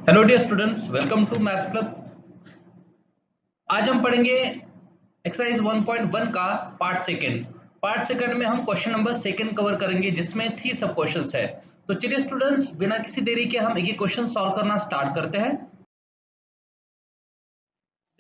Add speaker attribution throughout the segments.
Speaker 1: Hello dear students, welcome to maths club. आज हम पढ़ेंगे एक्सरसाइज 1.1 का पार्ट सेकंड में हम क्वेश्चन नंबर सेकंड कवर करेंगे, जिसमें 3 सब क्वेश्चंस है। तो चलिए स्टूडेंट्स, बिना किसी देरी के हम एक एक क्वेश्चन सॉल्व करना स्टार्ट करते हैं।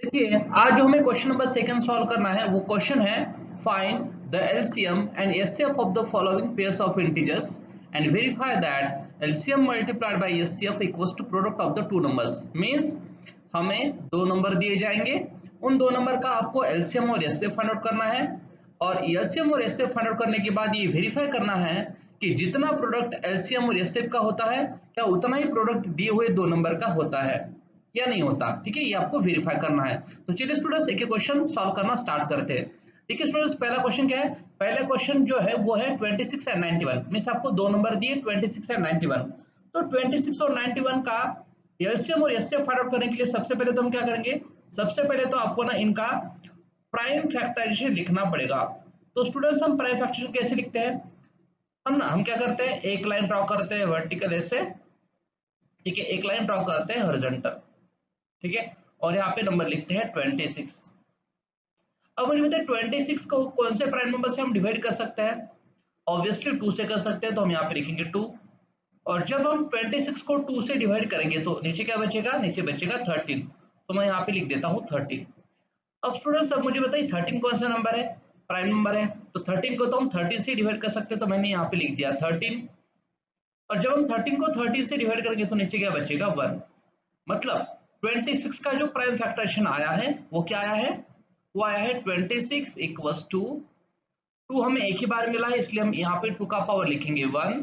Speaker 1: देखिए, आज जो हमें क्वेश्चन नंबर सेकंड सॉल्व करना है वो क्वेश्चन है find the LCM and HCF of the following pairs of integers and verify that LCM multiplied by HCF equals to product of the two numbers. Means हमें दो number दिए जाएंगे, उन दो नंबर का आपको एलसीएम और एचसीएफ फाइंड आउट करना है, और एलसीएम और एचसीएफ फाइंड आउट करने के बाद ये वेरीफाई करना है कि जितना प्रोडक्ट एलसीएम और एचसीएफ का होता है, क्या उतना ही प्रोडक्ट दिए हुए दो नंबर का होता है या नहीं होता। ठीक है, ये आपको वेरीफाई करना है। तो चलिए स्टूडेंट्स, एक एक क्वेश्चन सॉल्व करना स्टार्ट करते हैं। ठीक है स्टूडेंट्स, पहला क्वेश्चन क्या है? पहला क्वेश्चन जो है वो है 26 एंड 91। मींस आपको दो नंबर दिए 26 एंड 91। तो 26 और 91 का एलसीएम और एचसीएफ फाइंड आउट करने के लिए सबसे पहले तो हम क्या करेंगे, सबसे पहले तो आपको ना इनका प्राइम फैक्टराइजेशन लिखना पड़ेगा। तो स्टूडेंट्स, हम प्राइम फैक्टराइजेशन कैसे लिखते हैं? हम क्या करते हैं, एक लाइन ड्रॉ करते हैं वर्टिकल ऐसे। ठीक है, एक लाइन ड्रॉ करते हैं हॉरिजॉन्टल। ठीक है, और यहाँ पे नंबर लिखते हैं 26। अब मुझे बताइए 26 को कौन से प्राइम नंबर से हम डिवाइड कर सकते हैं? ऑब्वियसली 2 से कर सकते हैं, तो हम यहाँ पे लिखेंगे 2। और जब हम 26 को 2 से डिवाइड करेंगे तो नीचे क्या बचेगा, नीचे बचेगा 13। तो मैं यहाँ पे लिख देता हूँ 13। अब स्टूडेंट्स, अब मुझे बताइए 13 कौन सा नंबर है? प्राइम नंबर है। तो 13 को तो हम 13 से डिवाइड कर सकते हैं, तो मैंने यहाँ पे लिख दिया 13। और जब हम 13 को 13 से डिवाइड करेंगे तो नीचे क्या बचेगा, 1। मतलब 26 का जो प्राइम फैक्टराइजेशन आया है वो क्या आया है, वो आया है 26 इक्वल्स टू 2। हमें एक ही बार मिला है, इसलिए हम यहाँ पे 2 का पावर लिखेंगे 1।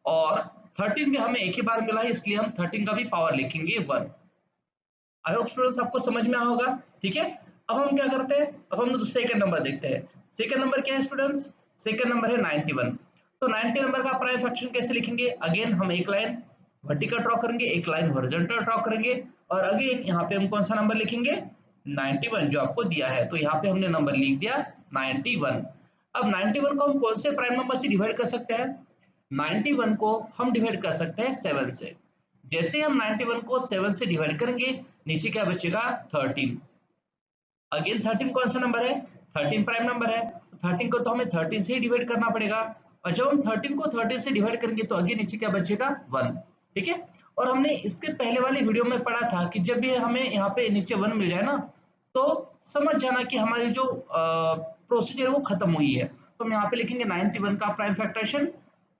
Speaker 1: और 13 भी हमें एक ही बार मिला है, इसलिए हम 13 का भी पावर लिखेंगे 1। आई होप स्टूडेंट्स आपको समझ में आया होगा। ठीक है, अब हम क्या करते हैं, अब हम सेकंड नंबर देखते हैं। सेकंड नंबर क्या है स्टूडेंट्स? सेकंड नंबर है 91। तो 90 नंबर का प्राइम फैक्टराइजेशन कैसे लिखेंगे? अगेन हम एक लाइन वर्टिकल ड्रॉ करेंगे, एक लाइन हॉरिजॉन्टल ड्रॉ करेंगे, और अगेन यहाँ पे हम कौन सा नंबर लिखेंगे, 91 जो आपको दिया है। तो यहाँ पे हमने नंबर लिख दिया 91। अब 91 को हम कौन से प्राइम नंबर से डिवाइड कर सकते हैं? 91 को हम डिवाइड कर सकते हैं 7 से। जैसे हम 91 को 7 से डिवाइड करेंगे, नीचे क्या बचेगा, 13। अगेन 13 कौन सा नंबर है? 13 प्राइम नंबर है। 13 को तो हमें 13 से ही डिवाइड करना पड़ेगा, और जब हम 13 को 13 से डिवाइड करेंगे तो अगेन नीचे क्या बचेगा, 1। ठीक है, और हमने इसके पहले वाली वीडियो में पढ़ा था कि जब भी हमें यहाँ पे नीचे 1 मिल जाए ना, तो समझ जाना कि हमारी जो प्रोसीजर है वो खत्म हुई है। तो हम यहाँ पे लिखेंगे 91 का प्राइम फैक्टराइजेशन।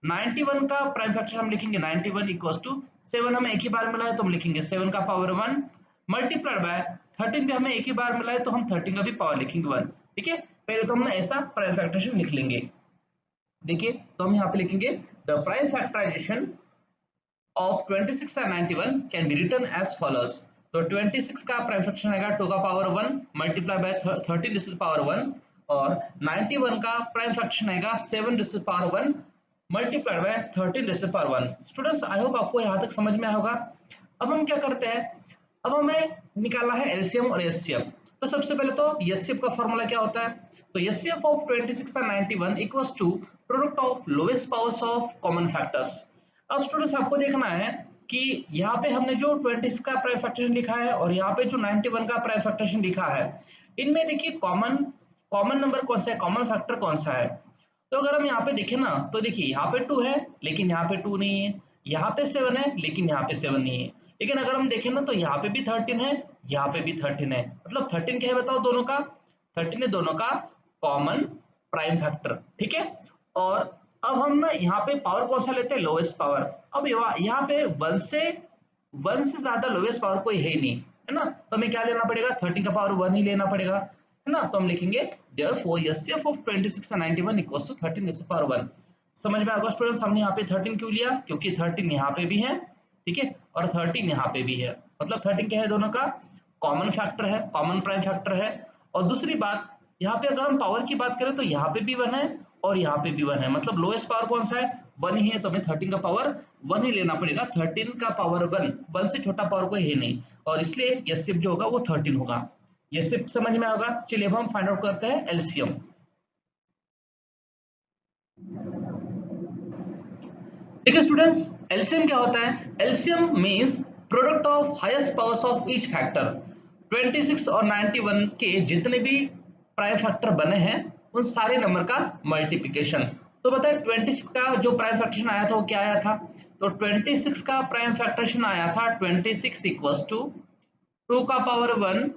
Speaker 1: 91 का प्राइम फैक्टर हम लिखेंगे 91 इक्वल्स टू 7। हमें एक ही बार मिला है तो हम लिखेंगे 7 का पावर 1 मल्टीप्लाइड बाय 13 भी हमें एक ही बार मिला है, तो हम 13 का भी पावर लिखेंगे 1। ठीक है, पहले तो हम ऐसा प्राइम फैक्टराइजेशन लिख लेंगे। देखिए, तो हम यहाँ पे लिखेंगे the prime factorisation of 26 and 91 can be written as follows. तो 26 का प्राइम फैक्टराइजेशन आएगा 2 का power 1 multiply by 13 to the power 1, और 91 का प्राइम फैक्टराइजेशन आएगा 7 to the power 1 multiplied by 13 to the power 1। Students, I hope आपको यहाँ तक समझ में आया होगा। अब हम क्या करते हैं, अब हमें निकालना है एलसीएम और एचसीएफ। तो सबसे पहले तो एचसीएफ का फॉर्मूला क्या होता है? तो HCF of 26 and 91 equals to product of lowest powers of common factors. अब स्टूडेंट्स, आपको देखना है कि यहाँ पे हमने जो 26 का प्राइम फैक्टराइजेशन लिखा है और यहाँ पे जो 91 का प्राइम फैक्टराइजेशन लिखा है, इनमें देखिए कॉमन कॉमन नंबर कौन सा है, कॉमन फैक्टर कौन सा है। तो अगर हम यहाँ पे देखें ना, तो देखिए यहाँ पे 2 है लेकिन यहाँ पे 2 नहीं है, यहाँ पे 7 है लेकिन यहाँ पे 7 नहीं है। लेकिन अगर हम देखें ना, तो यहाँ पे भी 13 है, यहाँ पे भी 13 है। मतलब 13 क्या है बताओ, दोनों का 13 है, दोनों का कॉमन प्राइम फैक्टर। ठीक है, और अब हम ना यहाँ पे पावर कौन सा लेते हैं, लोएस्ट पावर। अब यहाँ पे 1 से ज्यादा लोएस्ट पावर कोई है ही नहीं, है ना। तो हमें क्या लेना पड़ेगा, 13 का पावर 1 ही लेना पड़ेगा, है ना। तो हम लिखेंगे therefore HCF of 26 and 91 equals to 13 raised to power 1। समझ में आएगा स्टूडेंट्स, हमने यहाँ पे 13 क्यों लिया, क्योंकि 13 यहाँ पे भी है, ठीक है, और 13 यहाँ पे भी है। मतलब 13 क्या है, दोनों का कॉमन फैक्टर है, कॉमन प्राइम फैक्टर है। और दूसरी बात, यहाँ पे अगर हम पावर की बात करें तो यहाँ पे भी 1 है और यहाँ पे भी 1 है। मतलब लोएस्ट पावर कौन सा है, 1 ही है, तो हमें 13 का पावर 1 ही लेना पड़ेगा। 13 का पावर 1 से छोटा पावर कोई है नहीं, और इसलिए एचसीएफ जो होगा वो 13 होगा। ये सिर्फ समझ में आएगा। चलिए अब हम फाइंड आउट करते हैं एलसीएम। ठीक है स्टूडेंट्स, एलसीएम क्या होता है? LCM means product of highest powers of each factor, 26 और 91 के जितने भी प्राइम फैक्टर बने हैं उन सारे नंबर का मल्टीप्लिकेशन। तो बताए 26 का जो प्राइम फैक्टरेशन आया था वो क्या आया था, तो 26 का प्राइम फैक्टरेशन आया था 26 इक्वल्स टू 2 का पावर 1,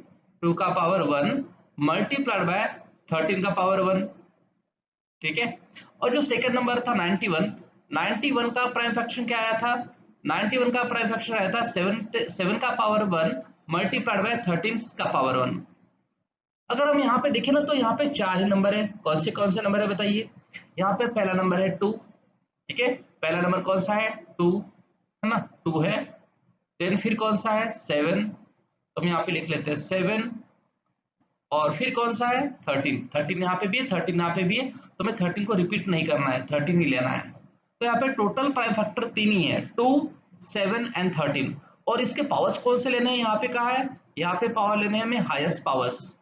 Speaker 1: 2 का पावर 1 मल्टीप्लाइड बाय 13 का पावर 1, ठीक है। और जो सेकंड नंबर था 91, 91 का प्राइम फैक्टरेशन क्या आया था, 91 का प्राइम फैक्टरेशन आया था 7 का पावर 1 मल्टीप्लाइड बाय 13 का पावर 1। अगर हम यहाँ पे देखें ना तो यहाँ पे चार ही नंबर है, कौन से नंबर है बताइए। यहाँ पे पहला नंबर है 2, ठीक है, पहला नंबर कौन सा है 2, है ना, 2 है। देन फिर कौन सा है 7, तो हम यहाँ पे लिख लेते हैं 7, और फिर कौन सा है 13, 13 यहाँ पे भी है 13 यहाँ पे भी है, तो हमें 13 को रिपीट नहीं करना है, 13 ही लेना है। तो यहाँ पे टोटल प्राइम फैक्टर 3 ही है, 2, 7 एंड 13। और इसके पावर्स कौन से लेने हैं, यहाँ पे कहा है, यहाँ पे पावर लेने हैं हमें हाईएस्ट पावर्स,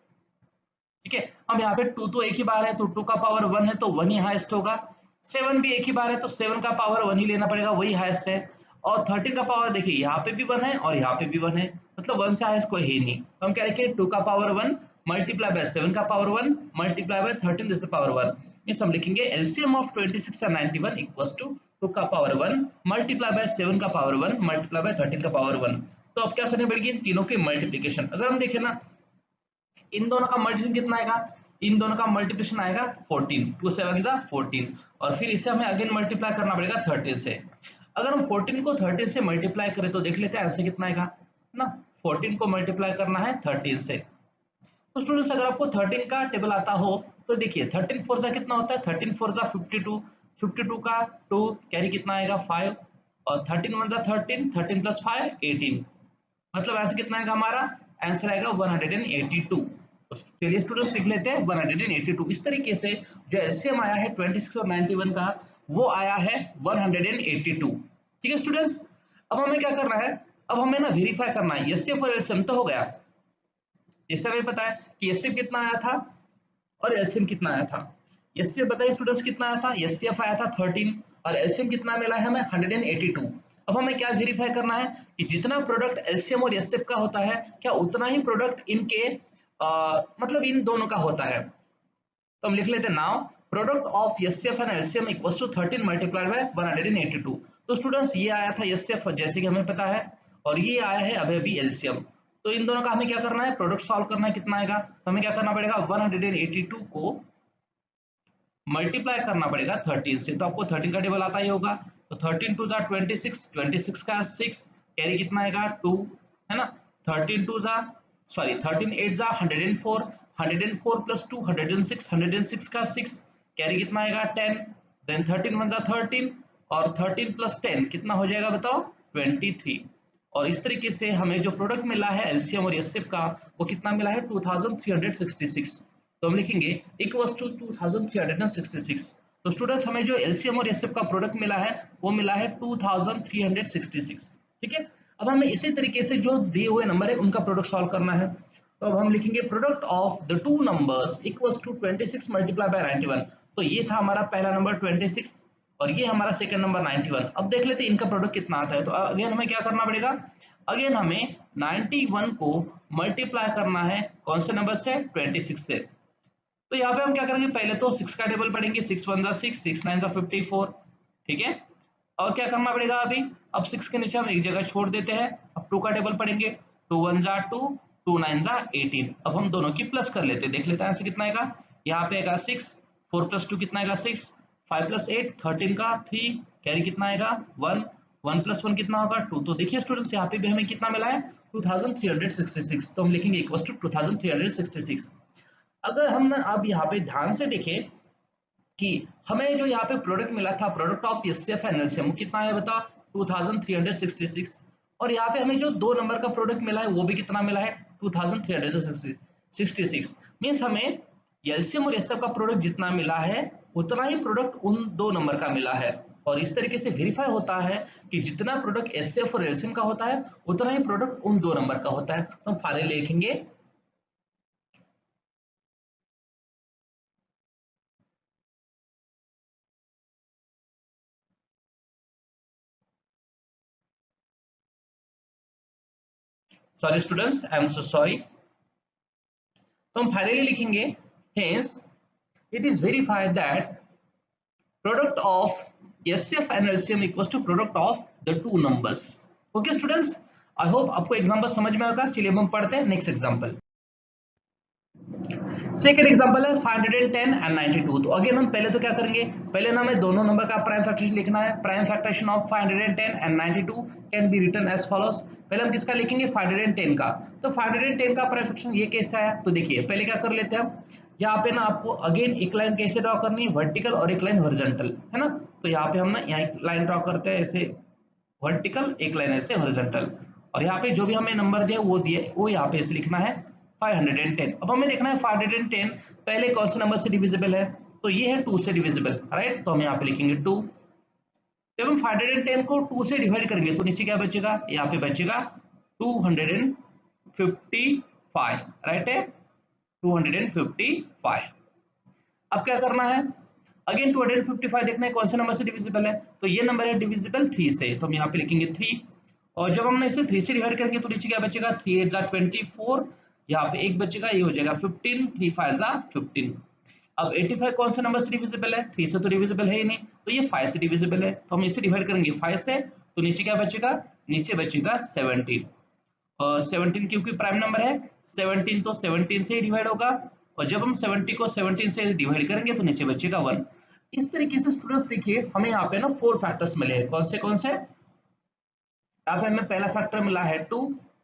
Speaker 1: ठीक है। अब यहाँ पे 2 तो एक ही बार है तो 2 का पावर 1 है तो 1 ही हाईएस्ट होगा, 7 भी एक ही बार है तो 7 का पावर 1 ही लेना पड़ेगा, वही हाईएस्ट है। और 13 का पावर देखिए यहाँ पे भी 1 है और यहाँ पे भी 1 है, मतलब 1 से हाईएस्ट कोई है नहीं, तो हम क्या लिखें 2 का पावर 1 मल्टीप्लाई बाय 7 का power 1 multiply by 13 this power 1। Means हम लिखेंगे एलसीएम ऑफ 26 और 91 इक्वल्स टू 2 का पावर 1 मल्टीप्लाई बाय 7 का पावर 1 मल्टीप्लाई बाय 13 का पावर 1। तो अब क्या करनी पड़ेगी, इन तीनों की मल्टीप्लिकेशन। अगर हम देखें ना इन दोनों का मल्टीप्लिकेशन कितना आएगा, इन दोनों का मल्टीप्लिकेशन आएगा 14, 2 7 जा 14, और फिर इसे हमें अगेन मल्टीप्लाई करना पड़ेगा 13 से। अगर हम 14 को 13 से मल्टीप्लाई करें तो देख लेते हैं आंसर कितना आएगा ना, 14 को मल्टीप्लाई करना है 13 से। तो स्टूडेंट्स अगर आपको 13 का टेबल आता हो तो देखिए 13 फोर जा कितना होता है, 13 फोर जा 52, 52 का 2 कैरी कितना आएगा 5, और 13 वन जा 13, 13 प्लस 5 18, मतलब आंसर कितना आएगा हमारा, आंसर आएगा 182। तो चलिए स्टूडेंट्स लिख लेते हैं 182। इस तरीके से जो एलसीएम आया है 26 और 91 का वो आया है 182, ठीक है स्टूडेंट्स। अब हमें क्या करना है, अब हमें ना वेरीफाई करना है, एचसीएफ और एलसीएम तो हो गया, जैसे हमें पता है कि एचसीएफ कितना आया था और एलसीएम कितना आया था। एचसीएफ बताइए स्टूडेंट्स कितना आया था, एचसीएफ आया था 13 और एलसीएम कितना मिला है हमें 182। अब हमें क्या वेरीफाई करना है कि जितना प्रोडक्ट एलसीएम और एचसीएफ का होता है क्या उतना ही प्रोडक्ट इनके मतलब इन दोनों का होता है। तो हम लिख लेते हैं now product of HCF and LCM equals to 13 multiplied by 182। तो स्टूडेंट्स ये आया था एचसीएफ जैसे कि हमें पता है, और ये आया है अभी अभी एलसीएम। तो इन दोनों का हमें क्या करना है, प्रोडक्ट सॉल्व करना है, कितना आएगा, तो हमें क्या करना पड़ेगा 182 को मल्टीप्लाई करना पड़ेगा 13 से, तो आपको 13 का टेबल आता ही होगा। तो 13 टू जा 26, 26 का 6 कैरी कितना आएगा 2, है ना, 13 टू जा सॉरी 13 8 जा 104, 104 प्लस 2 106, 106 का 6 कैरी कितना आएगा 10, देन 13 वन जा 13 और 13 प्लस 10 कितना हो जाएगा बताओ 23। और इस तरीके से हमें जो प्रोडक्ट मिला है एलसीएम और एचसीएफ का वो कितना मिला है 2366। तो हम लिखेंगे इक्वल्स टू 2366। तो स्टूडेंट्स हमें जो एलसीएम और एचसीएफ का प्रोडक्ट मिला है वो मिला है 2366, ठीक है। अब हमें इसी तरीके से जो दिए हुए नंबर है उनका प्रोडक्ट सॉल्व करना है। तो अब हम लिखेंगे product of the two numbers equals to 26 multiply by 91। तो ये था हमारा पहला नंबर 26 और ये हमारा सेकंड नंबर 91। अब देख लेते हैं इनका प्रोडक्ट कितना आता है। तो अगेन हमें क्या करना पड़ेगा, अगेन हमें 91 को मल्टीप्लाई करना है कौन से नंबर से 26 से। तो यहाँ पे हम क्या करेंगे, पहले तो 6 का टेबल पढ़ेंगे, 6 1 जा 6, 6 9 जा 54, ठीक है। और क्या करना पड़ेगा अभी, अब 6 के नीचे हम एक जगह छोड़ देते हैं, अब 2 का टेबल पढ़ेंगे, 2 1 जा 2, 2 9 जा 18। अब हम दोनों की प्लस कर लेते हैं, देख लेते हैं आंसर कितना आएगा। यहाँ पे आएगा 6, 4 प्लस 2 कितना आएगा 6, 5 प्लस 8 13 का 3 कैरी कितना आएगा 1, 1 प्लस 1 कितना होगा 2। तो देखिए स्टूडेंट्स यहाँ पे भी हमें कितना मिला है 2366। तो हम लिखेंगे इक्वल्स टू 2366। अगर हम ना अब यहाँ पे ध्यान से देखें कि हमें जो यहाँ पे प्रोडक्ट मिला था product of HCF and LCM कितना है बता 2366, और यहाँ पे हमें जो दो नंबर का प्रोडक्ट मिला है वो भी कितना मिला है 2366। मीन्स हमें एलसीएम और एचसीएफ का प्रोडक्ट जितना मिला है उतना ही प्रोडक्ट उन दो नंबर का मिला है। और इस तरीके से वेरीफाई होता है कि जितना प्रोडक्ट एचसीएफ और एलसीएम का होता है उतना ही प्रोडक्ट उन दो नंबर का होता है। तो हम फाइनली लिखेंगे sorry students, I am so sorry. तो हम फाइनली लिखेंगे hence it is verified that product of SCF and LCM equals to product of the two numbers. Okay students, I hope आपको एग्जांपल समझ में आएगा। चलिए हम पढ़ते हैं नेक्स्ट एग्जांपल। सेकंड एग्जांपल है 510 एंड 92। तो अगेन हम पहले तो क्या करेंगे, पहले ना हमें दोनों नंबर का प्राइम फैक्टरेशन लिखना है। Prime factorisation of 510 and 92 can be written as follows. पहले हम किसका लिखेंगे, 510 का। तो 510 का प्राइम फैक्टरेशन ये कैसा है, तो देखिए पहले क्या कर लेते हैं हम, यहाँ पे ना आपको अगेन एक लाइन कैसे ड्रॉ करनी है, वर्टिकल और एक लाइन हॉरिजॉन्टल, है ना। तो यहाँ पे हम ना यहाँ एक लाइन ड्रॉ करते हैं ऐसे वर्टिकल, एक लाइन ऐसे हॉरिजॉन्टल, और यहाँ पे जो भी हमें नंबर दिया वो यहाँ पे ऐसे लिखना है 510। अब हमें देखना है 510 पहले कौन से नंबर से डिविजिबल है, तो ये है 2 से डिविजिबल, राइट। तो हम यहाँ पे लिखेंगे 2। जब हम 510 को 2 से डिवाइड करेंगे तो नीचे क्या बचेगा, यहाँ पे बचेगा 255, राइट है 255। अब क्या करना है, अगेन 255 देखना है कौन से नंबर से डिविजिबल है, तो ये नंबर है डिविजिबल 3 से, तो हम यहाँ पे लिखेंगे 3। और जब हमने इसे 3 से डिवाइड करेंगे तो नीचे क्या बचेगा, 3 8 24, यहाँ पे एक बचेगा, ये हो जाएगा 15, 3 5 15। अब 85 कौन से नंबर से डिविजिबल है, 3 से तो डिविजिबल है ही नहीं, तो ये 5 से डिविजिबल है, तो हम इसे डिवाइड करेंगे 5 से, तो नीचे क्या बचेगा, नीचे बचेगा 17। और 17 क्योंकि प्राइम नंबर है, 17 तो 17 से ही डिवाइड होगा, और जब हम 70 को 17 से डिवाइड करेंगे तो नीचे बचेगा 1। इस तरीके से स्टूडेंट्स देखिए हमें यहाँ पे ना 4 फैक्टर्स मिले हैं। कौन से यहाँ पे हमें पहला फैक्टर मिला है 2,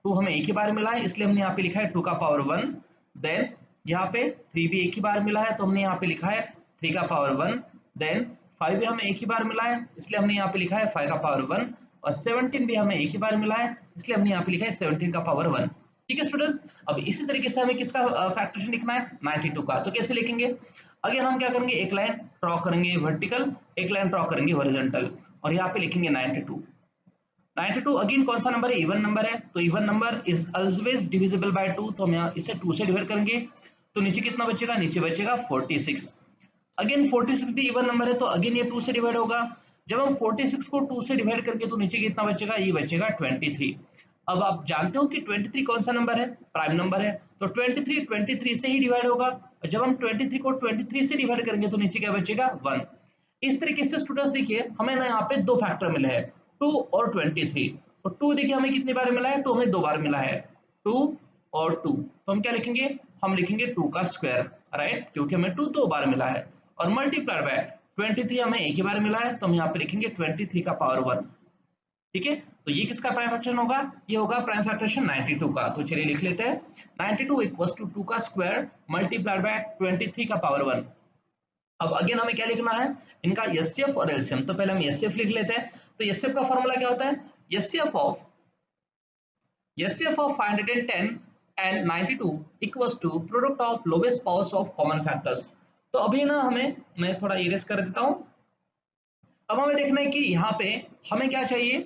Speaker 1: 2 हमें एक ही बार मिला है इसलिए हमने यहाँ पे लिखा है 2 का पावर 1। देन यहाँ पे 3 भी एक ही बार मिला है तो हमने यहाँ पे लिखा है 3 का पावर 1। देन 5 भी हमें एक ही बार मिला है इसलिए हमने यहाँ पे लिखा है 5 का पावर 1, और 17 भी हमें एक ही बार मिला है इसलिए हमने यहाँ पे लिखा है 17 का पावर 1। ठीक है स्टूडेंट्स, अब इसी तरीके से हमें किसका फैक्टरेशन लिखना है, 92 का। तो कैसे लिखेंगे, अगेन हम क्या करेंगे, एक लाइन ड्रॉ करेंगे वर्टिकल, एक लाइन ड्रॉ करेंगे हॉरिजॉन्टल, और यहाँ पे लिखेंगे 92। 92 अगेन कौन सा नंबर है, इवन नंबर है, तो even number is always divisible by 2, तो हम यहाँ इसे 2 से डिवाइड करेंगे तो नीचे कितना बचेगा, नीचे बचेगा 46। अगेन 46 भी इवन नंबर है तो अगेन ये 2 से डिवाइड होगा। जब हम 46 को 2 से डिवाइड करेंगे तो नीचे कितना बचेगा, ये बचेगा 23। अब आप जानते हो कि 23 कौन सा नंबर है, प्राइम नंबर है, तो 23 से ही डिवाइड होगा, और जब हम 23 को 23 से डिवाइड करेंगे तो नीचे क्या बचेगा 1। इस तरीके से स्टूडेंट्स देखिए हमें ना यहाँ पे दो फैक्टर मिले हैं 2 और 23। तो 2 देखिए हमें कितनी बार मिला है, 2 हमें 2 बार मिला है, 2 और 2, तो हम क्या लिखेंगे, हम लिखेंगे 2 का स्क्वायर, राइट, क्योंकि हमें 2 2 बार मिला है, और मल्टीप्लाई बाय 23 हमें एक ही बार मिला है तो हम यहाँ पे लिखेंगे 23 का पावर 1। ठीक है, तो ये किसका प्राइम फैक्टरेशन होगा, ये होगा प्राइम फैक्टरेशन 92 का। तो चलिए लिख लेते हैं 92 इक्वल्स टू 2 का स्क्वायर मल्टीप्लाइड बाय 23 का पावर 1। अब अगेन हमें क्या लिखना है, इनका एचसीएफ और एलसीएम। तो पहले हम एचसीएफ लिख लेते हैं। तो एचसीएफ का फॉर्मूला क्या होता है, HCF of 510 and 92 equals to product of lowest powers of common factors. तो अभी ना मैं थोड़ा इरेज कर देता हूं। अब हमें देखना है कि यहाँ पे हमें क्या चाहिए,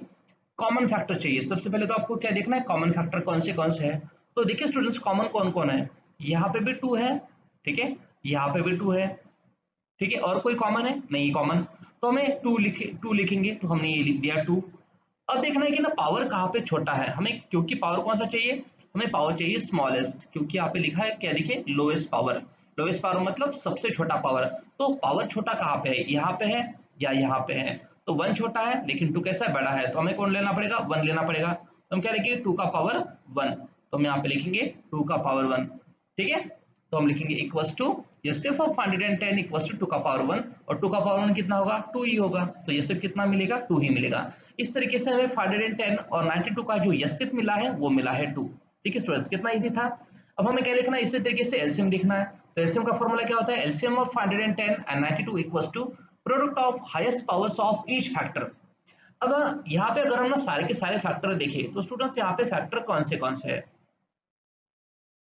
Speaker 1: कॉमन फैक्टर चाहिए। सबसे पहले तो आपको क्या देखना है, कॉमन फैक्टर कौन से है। तो देखिए स्टूडेंट्स कॉमन कौन कौन है, यहाँ पे भी 2 है, ठीक है, यहाँ पे भी 2 है, ठीक है, और कोई कॉमन है नहीं कॉमन, तो हमें 2 लिखेंगे, तो हमने ये लिख दिया 2। अब देखना है कि ना पावर कहाँ पे छोटा है हमें, क्योंकि पावर कौन सा चाहिए, हमें पावर चाहिए स्मॉलेस्ट, क्योंकि यहाँ पे लिखा है क्या, देखिए लोएस्ट पावर। लोएस्ट पावर मतलब सबसे छोटा पावर। तो पावर छोटा कहाँ पे है, यहाँ पे है या यहाँ पे है। तो 1 छोटा है लेकिन 2 कैसा है, बड़ा है, तो हमें कौन लेना पड़ेगा, 1 लेना पड़ेगा। तो हम क्या लिखेंगे 2 का पावर 1, तो हम यहाँ पे लिखेंगे 2 का पावर 1। ठीक है, तो हम लिखेंगे इक्वल्स टू ये सिर्फ 510 इक्वल्स टू 2 का पावर 1, और 2 का पावर 1 कितना होगा, 2 ही होगा, तो ये सिर्फ कितना मिलेगा, 2 ही मिलेगा। इस तरीके से हमें 510 और 92 का जो यसिफ मिला है वो मिला है 2। ठीक है स्टूडेंट्स, कितना इजी था। अब हमें क्या लिखना है, इसी तरीके से एलसीएम लिखना है। तो एलसीएम का फॉर्मूला क्या होता है, LCM of 510 and 92 equals to product of highest powers of each factor. अब यहाँ पे अगर हम ना सारे के सारे फैक्टर देखें तो स्टूडेंट्स यहाँ पे फैक्टर कौन से है,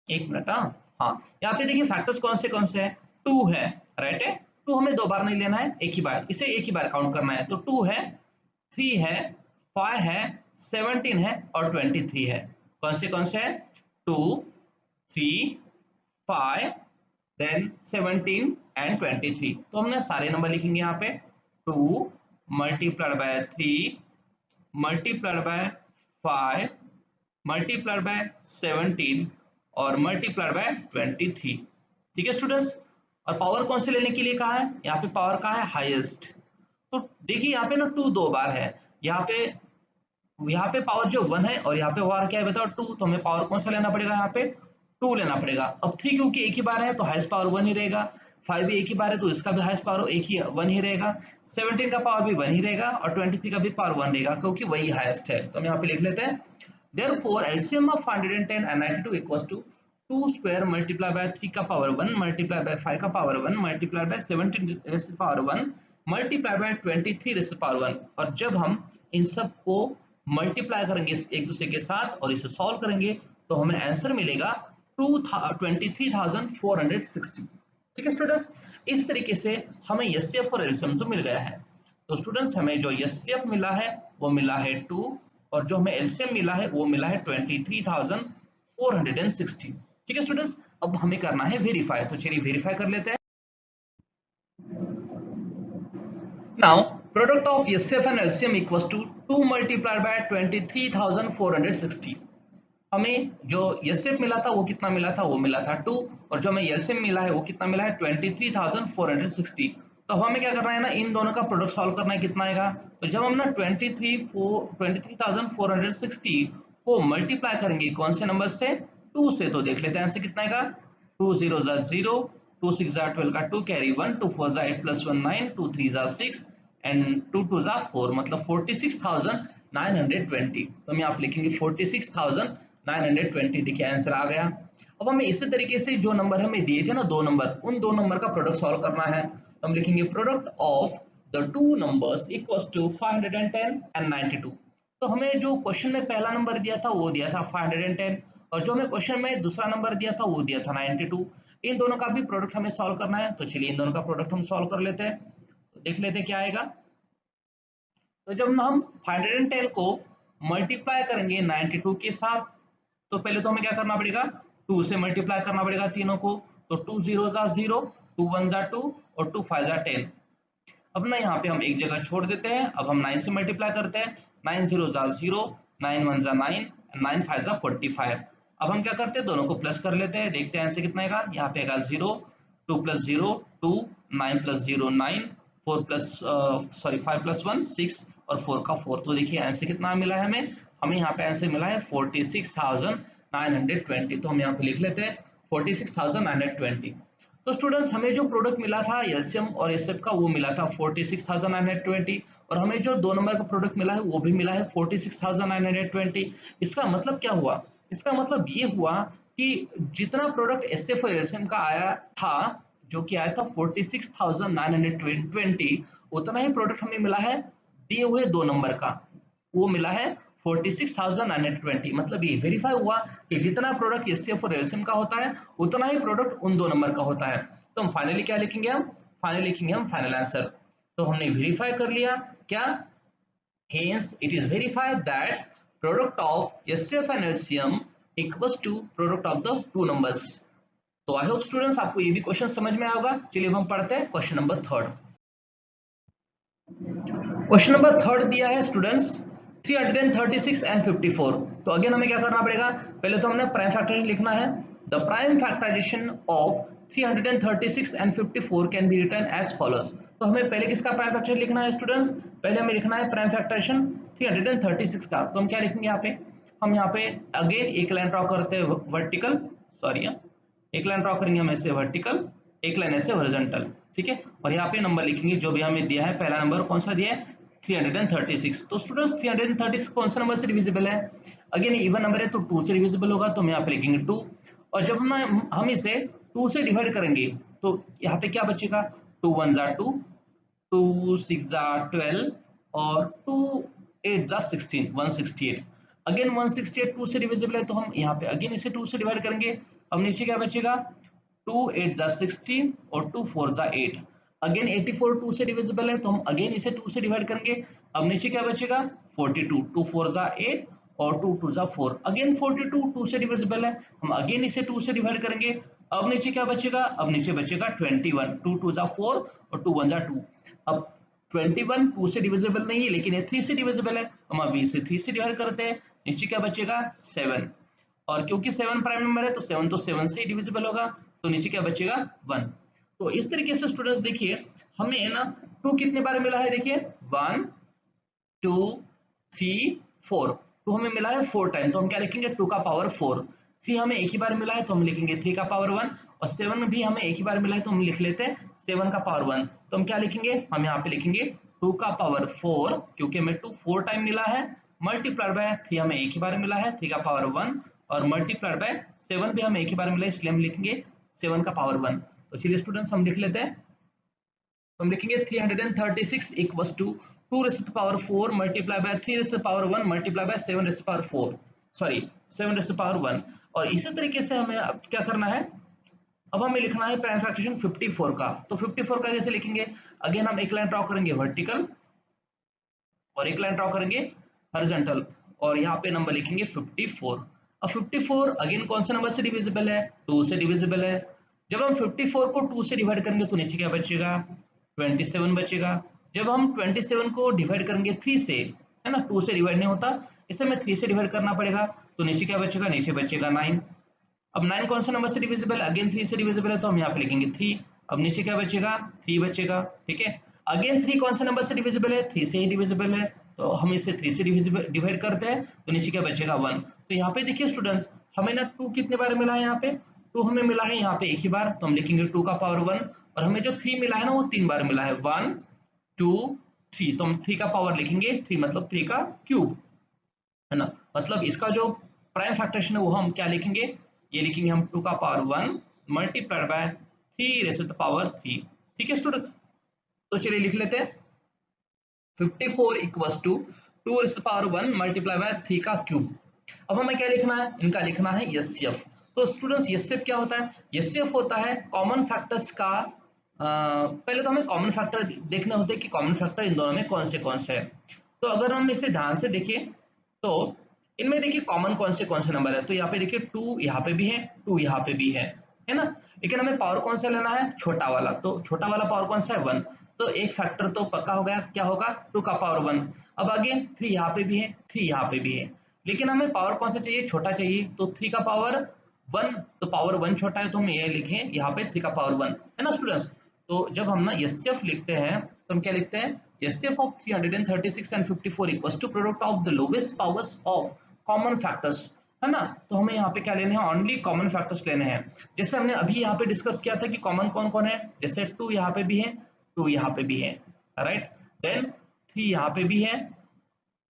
Speaker 1: एक मिनट, हाँ यहाँ पे देखिए फैक्टर्स कौन से हैं, 2 है, राइट है, 2 हमें 2 बार नहीं लेना है, एक ही बार, इसे एक ही बार काउंट करना है। तो 2 है, 3 है, 5 है, 17 है और 23 है। कौन से है, 2 3 5 देन 17 एंड 23। तो हमने सारे नंबर लिखेंगे यहाँ पे, 2 multiplied by 3 multiplied by 5 multiplied by 17 और मल्टीप्लाइड बाय 23। ठीक है स्टूडेंट्स, और पावर कौन से लेने के लिए कहा है, यहाँ पे पावर का है हाईएस्ट। तो देखिए यहाँ पे ना 2 दो बार है, यहाँ पे पावर जो 1 है और यहाँ पे पावर क्या है बताओ 2, तो हमें पावर कौन सा लेना पड़ेगा, यहाँ पे 2 लेना पड़ेगा। अब 3 क्योंकि एक ही बार है तो हाईएस्ट पावर 1 ही रहेगा, 5 भी एक ही बार है तो इसका भी हाईएस्ट पावर एक ही 1 ही रहेगा, 17 का पावर भी 1 ही रहेगा और 23 का भी पावर 1 रहेगा क्योंकि वही हाईएस्ट है। तो हम यहाँ पे लिख लेते हैं therefore LCM of 110 and 92 equals to 2 square multiplied by 3 का पावर 1 multiplied by 5 का power 1 multiplied by 17 raised to power 1 multiplied by 23 raised to power 1। और जब हम इन सब को मल्टीप्लाई करेंगे एक दूसरे के साथ और इसे सॉल्व करेंगे तो हमें आंसर मिलेगा 23,460। ठीक है स्टूडेंट्स, इस तरीके से हमें एचसीएफ और एलसीएम तो मिल गया है। तो स्टूडेंट्स हमें जो एचसीएफ मिला है वो मिला है 2 और जो हमें एलसीएम मिला है वो मिला है 23,460। ठीक है स्टूडेंट्स, अब हमें करना है वेरीफाई, तो चलिए वेरीफाई कर लेते हैं। Now product of HCF and LCM equals to 2 multiplied by 23,460। हमें जो एचसीएफ मिला था वो कितना मिला था, वो मिला था 2 और जो हमें एलसीएम मिला है वो कितना मिला है 23,460। तो हमें क्या करना है ना, इन दोनों का प्रोडक्ट सॉल्व करना है, कितना आएगा। तो जब हम ना 23,460 को मल्टीप्लाई करेंगे कौन से नंबर से, 2 से, तो देख लेते हैं आंसर कितना आएगा। 2 0 0, 2 6 12 का 2 कैरी 1, 2 4 8 + 1 9, 2 3 6 एंड 2 2 4, मतलब 46,920। तो हम यहाँ पे लिखेंगे 46,920। देखिए आंसर आ गया। अब हमें इसी तरीके से जो नंबर हमें दिए थे ना, 2 नंबर, उन 2 नंबर का प्रोडक्ट सॉल्व करना है। तो हम लिखेंगे product of the 2 numbers equals to 510 and 92। तो हमें जो क्वेश्चन में पहला नंबर दिया था वो दिया था 510 और जो हमें क्वेश्चन में दूसरा नंबर दिया था वो दिया था 92। इन दोनों का भी प्रोडक्ट हमें सॉल्व करना है। तो चलिए इन दोनों का प्रोडक्ट हम सॉल्व कर लेते हैं, तो देख लेते हैं क्या आएगा। तो जब हम 510 को मल्टीप्लाई करेंगे 92 के साथ, तो पहले तो हमें क्या करना पड़ेगा, 2 से मल्टीप्लाई करना पड़ेगा तीनों को। तो 2 0 0, 2 1 2 और 2 5 10। अब ना यहाँ पे हम एक जगह छोड़ देते हैं, अब हम 9 से मल्टीप्लाई करते हैं। 9 0 0, 9 1 9, 9 5 45। अब हम क्या करते हैं, दोनों को प्लस कर लेते हैं, देखते हैं आंसर कितना आएगा। यहाँ पे आएगा 0, 2 + 0 2, 9 + 0 9, 5 + 1 6 और 4 का 4। तो देखिए आंसर कितना मिला है हमें यहाँ पे आंसर मिला है 46,920। तो हम यहाँ पे लिख लेते हैं 46,920। तो स्टूडेंट्स हमें जो प्रोडक्ट मिला था एलसीएम और एचसीएफ का वो मिला था 46,920 और हमें जो 2 नंबर का प्रोडक्ट मिला है वो भी मिला है 46,920। इसका मतलब क्या हुआ, इसका मतलब ये हुआ कि जितना प्रोडक्ट एचसीएफ और एलसीएम का आया था, जो कि आया था 46,920, उतना ही प्रोडक्ट हमें मिला है दिए हुए 2 नंबर का, वो मिला है 46,920। मतलब ये वेरीफाई हुआ कि जितना प्रोडक्ट एचसीएफ और एलसीएम का होता है उतना ही प्रोडक्ट उन 2 नंबर का होता है। तो हम फाइनली क्या लिखेंगे, हम फाइनल आंसर। तो हमने वेरीफाई कर लिया क्या, hence it is verified that product of HCF and LCM equals to product of the 2 numbers। तो आई होप स्टूडेंट्स आपको ये भी क्वेश्चन समझ में आएगा। चलिए हम पढ़ते हैं क्वेश्चन नंबर 3। क्वेश्चन नंबर 3 दिया है स्टूडेंट्स 336 एंड 54। तो अगेन हमें क्या करना पड़ेगा, पहले तो हमने प्राइम फैक्टराइजेशन लिखना है। The prime factorisation of 336 and 54 can be written as follows. तो हमें पहले किसका प्राइम फैक्टराइजेशन लिखना है स्टूडेंट्स, पहले हमें लिखना है प्राइम फैक्टराइजेशन 336 का। तो हम क्या लिखेंगे यहाँ पे, हम यहाँ पे अगेन एक लाइन ड्रॉ करते हैं वर्टिकल, सॉरी एक लाइन ड्रॉ करेंगे हम ऐसे वर्टिकल, एक लाइन ऐसे हॉरिजॉन्टल, ठीक है। और यहाँ पे नंबर लिखेंगे जो भी हमें दिया है, पहला नंबर कौन सा दिया है 336। तो स्टूडेंट्स 336 कौन सा नंबर से डिविजिबल है, अगेन इवन नंबर है तो 2 से डिविजिबल होगा, तो हम यहाँ पे लिखेंगे 2। और जब हम इसे 2 से डिवाइड करेंगे तो यहाँ पे क्या बचेगा, 2 1 2, 2 6 12 और 2 8 16, 168। अगेन 168 2 से डिविजिबल है तो हम यहाँ पे अगेन इसे 2 से डिवाइड करेंगे। अब नीचे क्या बचेगा, 2 8 16 और 2 4 8। अगेन 84 2 से डिविजिबल है तो हम अगेन इसे 2 से डिवाइड करेंगे। अब नीचे क्या बचेगा, 42, 2 4 8 और 2 2 4। अगेन 42 2 से डिविजिबल है, हम अगेन इसे 2 से डिवाइड करेंगे। अब नीचे क्या बचेगा, अब नीचे बचेगा 21, 2 2 4 और 2 1 2। अब 21 2 से डिविजिबल नहीं है लेकिन ये 3 से डिविजिबल है, हम अभी इसे 3 से डिवाइड करते हैं। नीचे क्या बचेगा 7, और क्योंकि 7 प्राइम नंबर है तो 7 तो 7 से डिविजिबल होगा, तो नीचे क्या बचेगा 1। तो इस तरीके से स्टूडेंट्स देखिए हमें ना 2 कितने बार मिला है, देखिए 1 2 3 4, 2 हमें मिला है 4 टाइम, तो हम क्या लिखेंगे 2 का पावर 4। 3 हमें एक ही बार मिला है तो हम लिखेंगे 3 का पावर 1, और 7 भी हमें एक ही बार मिला है तो हम लिख लेते हैं 7 का पावर 1। तो हम क्या लिखेंगे, हम यहाँ पे लिखेंगे 2 का पावर 4, क्योंकि हमें 2 4 टाइम मिला है, मल्टीप्लाइड बाय 3 हमें एक ही बार मिला है 3 का पावर 1, और मल्टीप्लाइड बाय 7 भी हमें एक ही बार मिला है, इसलिए हम लिखेंगे 7 का पावर 1। तो चलिए स्टूडेंट्स हम लिख लेते हैं, तो हम लिखेंगे 336 equals to 2 raise to the power 4 multiply by 3 raise to the power 1 multiply by 7 raise to the power 4, sorry 7 raise to the power 1। और इसी तरीके से हमें अब क्या करना है, अब हमें लिखना है प्राइम फ्रैक्शन 54 का। तो 54 का कैसे लिखेंगे, अगेन हम एक लाइन ड्रॉ करेंगे वर्टिकल और एक लाइन ड्रॉ करेंगे हॉरिजॉन्टल, और यहाँ पे नंबर लिखेंगे 54। अब 54 अगेन कौन से नंबर से डिविजिबल है, 2 से डिविजिबल है। जब हम 54 को 2 से डिवाइड करेंगे तो नीचे क्या बचेगा 27 बचेगा। जब हम 27 को डिवाइड करेंगे 3 से, है ना, 2 से डिवाइड नहीं होता, इसे हमें 3 से डिवाइड करना पड़ेगा, तो नीचे क्या बचेगा, नीचे बचेगा 9। अब 9 कौन सा नंबर से डिविजिबल है, अगेन 3 से डिविजिबल है, तो हम यहाँ पे लिखेंगे 3। अब नीचे क्या बचेगा 3 बचेगा, ठीक है। अगेन 3 कौन सा नंबर से डिविजिबल है, 3 से ही डिविजिबल है, तो हम इसे 3 से डिवाइड करते हैं, तो नीचे क्या बचेगा 1। तो यहाँ पे देखिए स्टूडेंट्स हमें ना 2 कितने बार मिला है, यहाँ पे 2 हमें मिला है यहाँ पे एक ही बार, तो हम लिखेंगे 2 का पावर 1। और हमें जो 3 मिला है ना वो 3 बार मिला है, 1 2 3, तो हम 3 का पावर लिखेंगे 3, मतलब 3 का क्यूब, है ना। मतलब इसका जो प्राइम फैक्टरेशन है वो हम क्या लिखेंगे, ये लिखेंगे हम 2 का power 1 multiplied by 3 raise to the power 3, ठीक है स्टूडेंट। तो चलिए लिख लेते हैं 54 equals to 2 raise to the power 1 multiply by 3 का क्यूब। अब हमें क्या लिखना है, इनका लिखना है एचसीएफ। तो स्टूडेंट्स एचसीएफ क्या होता है, एचसीएफ होता है कॉमन फैक्टर्स का, पहले तो हमें कॉमन फैक्टर देखने होते हैं कि कॉमन फैक्टर इन दोनों में कौन से है। तो अगर हम इसे ध्यान से देखें तो इनमें देखिए कॉमन कौन से नंबर है, तो यहाँ पे देखिए 2 यहाँ पे भी है, 2 यहाँ पे भी है ना। लेकिन हमें पावर कौन सा लेना है, छोटा वाला, तो छोटा वाला पावर कौन सा है 1, तो एक फैक्टर तो पक्का हो गया, क्या होगा 2 का पावर 1। अब आगे 3 यहाँ पे भी है, 3 यहाँ पे भी है, लेकिन हमें पावर कौन सा चाहिए, छोटा चाहिए, तो 3 का पावर 1, तो पावर 1 छोटा है, तो हम ये लिखें यहाँ पे 3 का पावर 1, है ना स्टूडेंट्स। तो जब हम ना एचसीएफ लिखते हैं तो हम क्या लिखते हैं, HCF of 336 and 54 equals to product of the lowest powers of common factors, है ना। तो हमें यहाँ पे क्या लेने हैं, ओनली कॉमन फैक्टर्स लेने हैं। जैसे हमने अभी यहाँ पे डिस्कस किया था कि कॉमन कौन कौन है, जैसे 2 यहाँ पे भी है, 2 यहाँ पे भी है, राइट, देन 3 यहाँ पे भी है,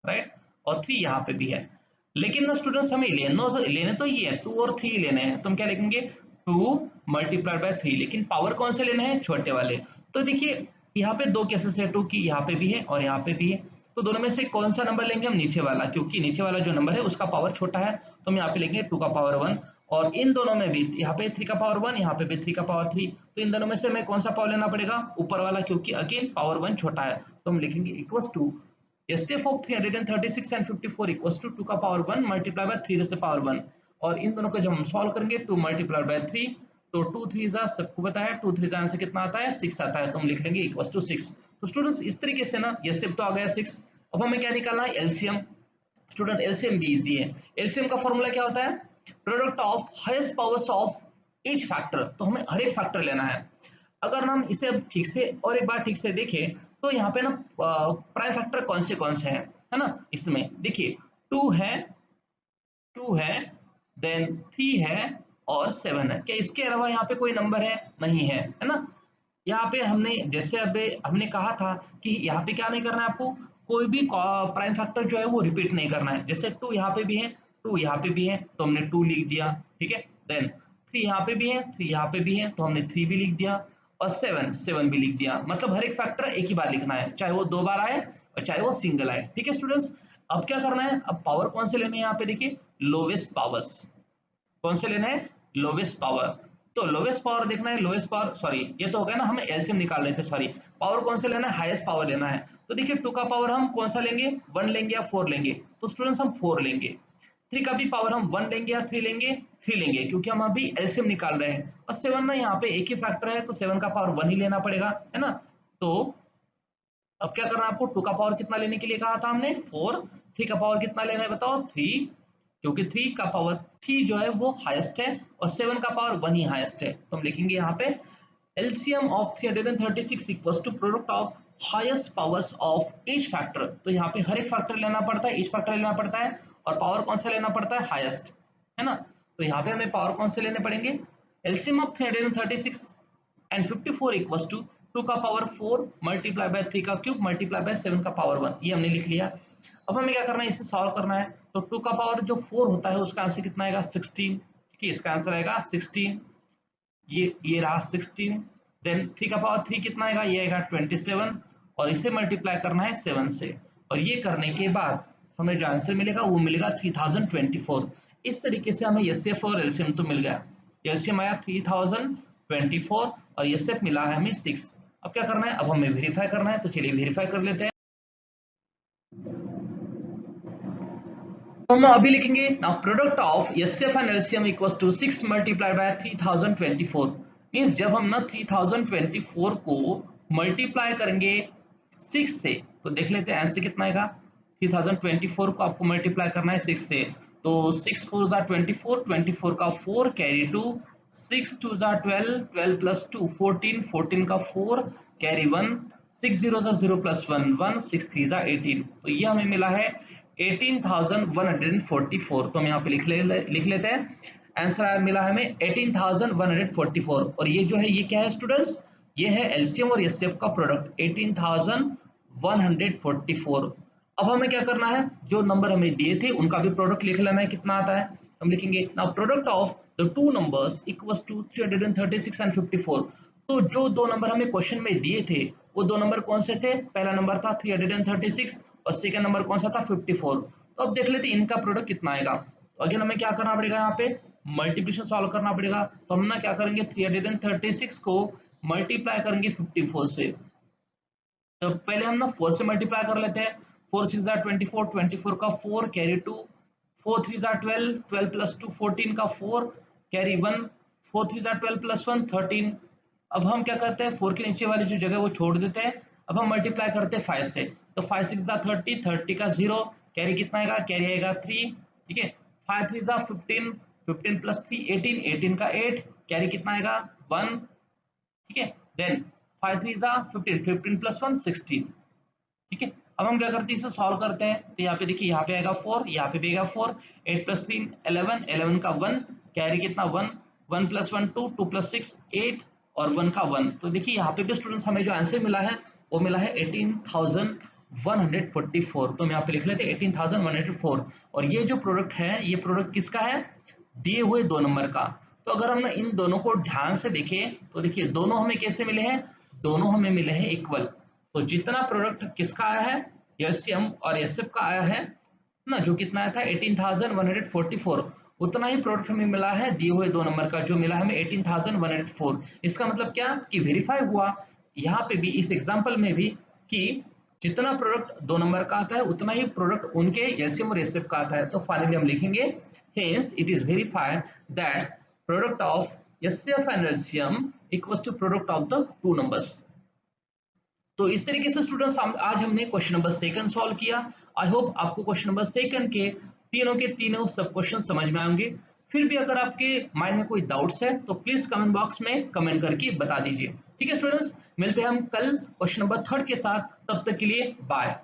Speaker 1: राइट, और 3 यहाँ पे भी है। लेकिन ना स्टूडेंट्स हमें लेने तो ये है 2 और 3 लेने हैं, तो हम क्या लिखेंगे 2 मल्टीप्लाइड बाय 3, लेकिन पावर कौन से लेने हैं, छोटे वाले। तो देखिए यहाँ पे 2 केसेस है, 2 की यहाँ पे भी है और यहाँ पे भी है, तो दोनों में से कौन सा नंबर लेंगे हम, नीचे वाला, क्योंकि नीचे वाला जो नंबर है उसका पावर छोटा है, तो हम यहाँ पे लेंगे 2 का पावर 1। और इन दोनों में भी यहाँ पे 3 का पावर 1, यहाँ पे भी 3 का पावर 3, तो इन दोनों में से हमें कौन सा पावर लेना पड़ेगा, ऊपर वाला, क्योंकि अगेन पावर 1 छोटा है, तो हम लिखेंगे equals to HCF of 336 and 54 equals to 2 का power 1 multiply by 3 raise to the power 1। और इन दोनों को जब हम सॉल्व करेंगे 2 मल्टीप्लाई बाय 3, तो 2 3 जा, सबको पता है 2 3 आंसर कितना आता है 6 आता है, तो हम लिख लेंगे इक्वल्स टू 6। तो स्टूडेंट्स इस तरीके से ना एचसीएफ तो आ गया 6। अब हमें क्या निकालना है, एलसीएम। स्टूडेंट एलसीएम भी इजी है। एलसीएम का फॉर्मूला क्या होता है, product of highest powers of each factor, तो हमें हर एक फैक्टर लेना है। अगर हम इसे ठीक से और एक बार ठीक से देखें तो यहाँ पे ना प्राइम फैक्टर कौन से हैं, है ना। इसमें देखिए 2 है, देन 3 है और 7 है। क्या इसके अलावा यहाँ पे कोई नंबर है, नहीं है ना। यहाँ पे हमने जैसे अभी हमने कहा था कि यहाँ पे क्या नहीं करना है आपको, कोई भी प्राइम फैक्टर जो है वो रिपीट नहीं करना है। जैसे 2 यहाँ पे भी है, 2 यहाँ पे भी है, तो हमने 2 लिख दिया, ठीक है। देन 3 यहाँ पे भी है, 3 यहाँ पे भी है, तो हमने 3 भी लिख दिया, और 7 भी लिख दिया। मतलब हर एक फैक्टर एक ही बार लिखना है, चाहे वो 2 बार आए और चाहे वो सिंगल आए, ठीक है स्टूडेंट्स। अब क्या करना है, अब पावर कौन से लेने हैं, यहाँ पे देखिए लोवेस्ट पावर्स कौन से लेना है, लोवेस्ट पावर। तो लोवेस्ट पावर देखना है, लोवेस्ट पावर, सॉरी ये तो हो गया ना, हमें एलसीएम निकाल रहे थे, सॉरी पावर कौन से लेना है, हाईएस्ट पावर लेना है। तो देखिए 2 का पावर हम कौन सा लेंगे, 1 लेंगे या 4 लेंगे, तो स्टूडेंट्स हम 4 लेंगे। 3 का भी पावर हम 1 लेंगे या 3 लेंगे, 3 लेंगे, क्योंकि हम अभी एलसीएम निकाल रहे हैं। और 7 ना यहाँ पे एक ही फैक्टर है, तो 7 का पावर 1 ही लेना पड़ेगा, है ना। तो अब क्या करना है आपको, 2 का पावर कितना लेने के लिए कहा था हमने 4, 3 का पावर कितना लेना है बताओ 3, क्योंकि 3 का पावर 3 जो है वो हाईएस्ट है और 7 का पावर 1 ही हाईएस्ट है। तो हम लिखेंगे यहाँ पे LCM of 336 equals to product of highest powers of each factor। तो यहाँ पे हर एक फैक्टर लेना पड़ता है, each फैक्टर लेना पड़ता है और पावर कौन सा लेना पड़ता है हाईएस्ट, है ना। तो यहाँ पे हमें पावर कौन से लेने पड़ेंगे, LCM of 336 and 54 equals to 2 का पावर 4 मल्टीप्लाई बाय 3 का क्यूब मल्टीप्लाई बाय 7 का पावर 1, ये हमने लिख लिया। अब हमें क्या करना है, इसे सॉल्व करना है। तो 2 का पावर जो 4 होता है उसका आंसर कितना आएगा 16, ठीक है, इसका आंसर आएगा 16, ये रहा 16। देन 3 का पावर 3 कितना आएगा, ये आएगा 27 और इसे मल्टीप्लाई करना है 7 से, और ये करने के बाद हमें जो आंसर मिलेगा वो मिलेगा 3024। इस तरीके से हमें एचसीएफ और एलसीएम तो मिल गया। एलसीएम आया 3024 और एचसीएफ मिला है हमें 6। अब क्या करना है, अब हमें वेरीफाई करना है, तो चलिए वेरीफाई कर लेते हैं। तो हम अभी लिखेंगे now product of HCF and LCM equals to 6 multiplied by 3024। Means जब हम ना 3024 को मल्टीप्लाई करेंगे 6 से, तो देख लेते हैं आंसर कितना आएगा। 3024 को आपको मल्टीप्लाई करना है 6 से, तो 6 4 ज़ा 24, 24 का 4 कैरी 2, 6 2 ज़ा 12, 12 प्लस 2 14, 14 का 4 कैरी 1, 6 0 ज़ा 0 प्लस 1 1, 6 3 ज़ा 18। तो ये हमें मिला है 18,144। तो हम यहाँ पे लिख लेते हैं, आंसर मिला हमें 18,144। और ये जो है ये क्या है स्टूडेंट्स, ये है एलसीएम और एचसीएफ का प्रोडक्ट 18,144। अब हमें क्या करना है, जो नंबर हमें दिए थे उनका भी प्रोडक्ट लिख लेना है, कितना आता है। हम लिखेंगे now product of the two numbers equals to 336 and 54। तो जो दो नंबर हमें क्वेश्चन में दिए थे वो दो नंबर कौन से थे, पहला नंबर था 336 और सेकंड नंबर कौन सा था 54। तो अब देख लेते हैं इनका प्रोडक्ट कितना आएगा। तो अगेन हमें क्या करना पड़ेगा, यहाँ पे मल्टीप्लिकेशन सॉल्व करना पड़ेगा। तो हम ना क्या करेंगे, 336 को मल्टीप्लाई करेंगे 54 से। तो पहले हम ना 4 से मल्टीप्लाई कर लेते हैं। 4 6 ज़ा 24, 24 का 4 कैरी 2, 4 3 ज़ा 12, 12 प्लस 2 14 का 4 कैरी 1, 4 3 ज़ा 12 प्लस 1 13। अब हम क्या करते हैं, 4 के नीचे वाली जो जगह वो छोड़ देते हैं। अब हम मल्टीप्लाई करते हैं 5 से, तो 5 6 ज़ा 30, 30 का 0 कैरी कितना आएगा, कैरी आएगा 3, ठीक है। 5 3 ज़ा 15, 15 प्लस 3 18, 18 का 8 कैरी कितना आएगा 1, ठीक है। देन 5 3 ज़ा 15, 15 प्लस 1 16, ठीक है। अब हम क्या करते हैं, इसे सॉल्व करते हैं। तो यहाँ पे देखिए, यहाँ पे आएगा 4, यहाँ पे भी आएगा 4, 8 प्लस 3 11, 11 का 1 कैरी कितना 1, 1 प्लस 1 2, 2 प्लस 6 8 और 1 का 1। तो देखिए यहाँ पे भी स्टूडेंट्स हमें जो आंसर मिला है वो मिला है 18,144। तो हम यहाँ पे लिख लेते हैं 18,144। और ये जो प्रोडक्ट है ये प्रोडक्ट किसका है, दिए हुए दो नंबर का। तो अगर हम इन दोनों को ध्यान से देखें तो देखिए दोनों हमें कैसे मिले हैं, दोनों हमें मिले हैं इक्वल। तो जितना प्रोडक्ट किसका आया है, एलसीएम और एचसीएफ का आया है ना, जो कितना आया था 18,144, उतना ही प्रोडक्ट हमें मिला है दिए हुए दो नंबर का, जो मिला हमें 18,104। इसका मतलब क्या कि वेरीफाई हुआ यहाँ पे भी, इस एग्जांपल में भी, कि जितना प्रोडक्ट दो नंबर का आता है उतना ही प्रोडक्ट उनके एलसीएम और एचसीएफ का आता है। तो फाइनली हम लिखेंगे hence it is verified that product of HCF and LCM equals to product of the two numbers. तो इस तरीके से स्टूडेंट्स आज हमने क्वेश्चन नंबर 2 सॉल्व किया। आई होप आपको क्वेश्चन नंबर 2 के तीनों सब क्वेश्चन समझ में आएंगे। फिर भी अगर आपके माइंड में कोई डाउट्स है तो प्लीज कमेंट बॉक्स में कमेंट करके बता दीजिए। ठीक है स्टूडेंट्स, मिलते हैं हम कल क्वेश्चन नंबर 3 के साथ, तब तक के लिए बाय।